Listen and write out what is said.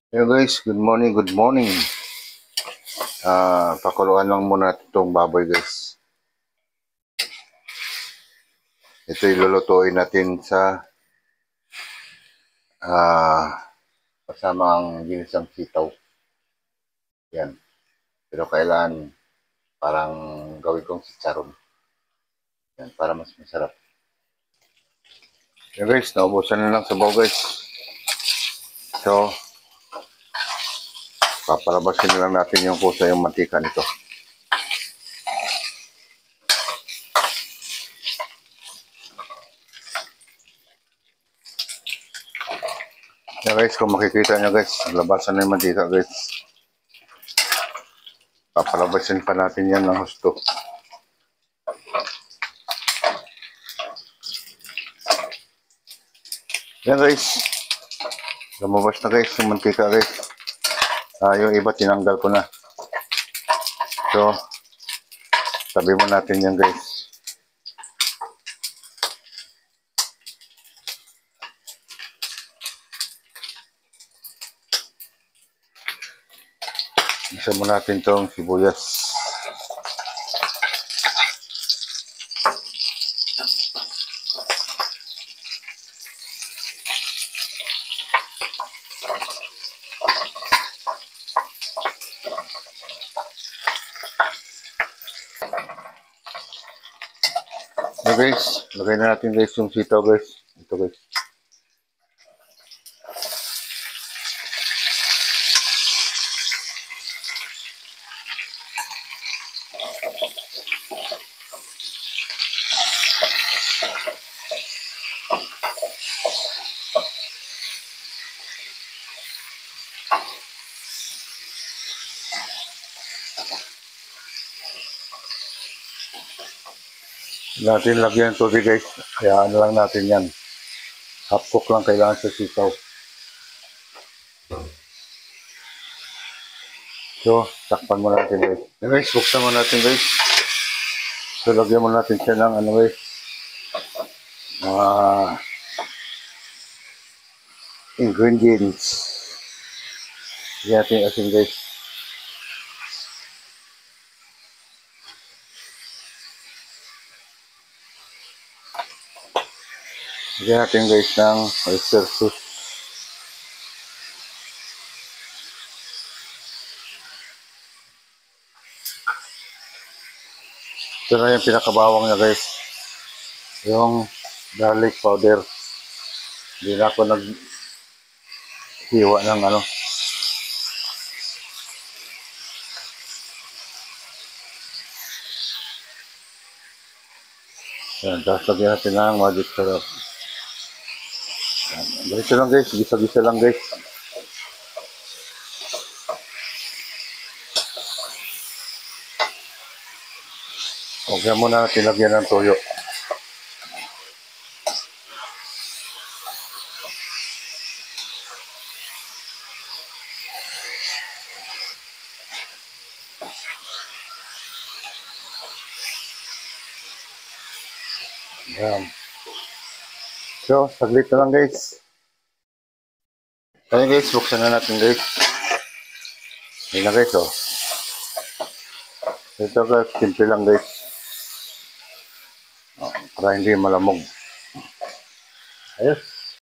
Hello guys, good morning, good morning. Pakuluan lang muna itong baboy guys. Ito ilulutuin natin sa kasama ang ginisang sitaw. Yan. Pero kailan parang gawin kong chicharon. Yan, para mas masarap. Yan guys, naubusan na lang sa bawo guys. So, papalabasin na lang natin yung kusa yung mantika nito. Yan guys, kung makikita nyo guys, labasan na yung mantika guys. Papalabasin pa natin yan ng husto. Yan guys, lumabas na guys yung mantika guys. Yung iba tinanggal ko na. So, tabi mo natin yan guys. Isa mo natin tong sibuyas. So guys, lagay na natin guys yung sitaw guys. Ito guys. Natin lagyan ng tubig guys. Kaya ano lang natin yan. Half cook lang kailangan sa sitaw. So, takpan mo natin guys. Yan guys, buksan mo natin guys. So, lagyan mo natin siya ng ano guys. Mga ingredients. Lagyan natin asin guys. Lagyan natin guys ng oyster sauce. Ito na yung pinakabawang niya guys. Yung garlic powder. Hindi na ako naghiwa ng ano. Yan, tapos lagyan natin ng magic syrup. Ganito lang guys, gisa-gisa lang guys. Huwag na muna natin lagyan ng toyo. Yan. So, saglit na lang guys. Ayan guys, buksan na natin guys. Yan na guys oh. Ito guys, simple lang guys. Para hindi malamog. Ayos.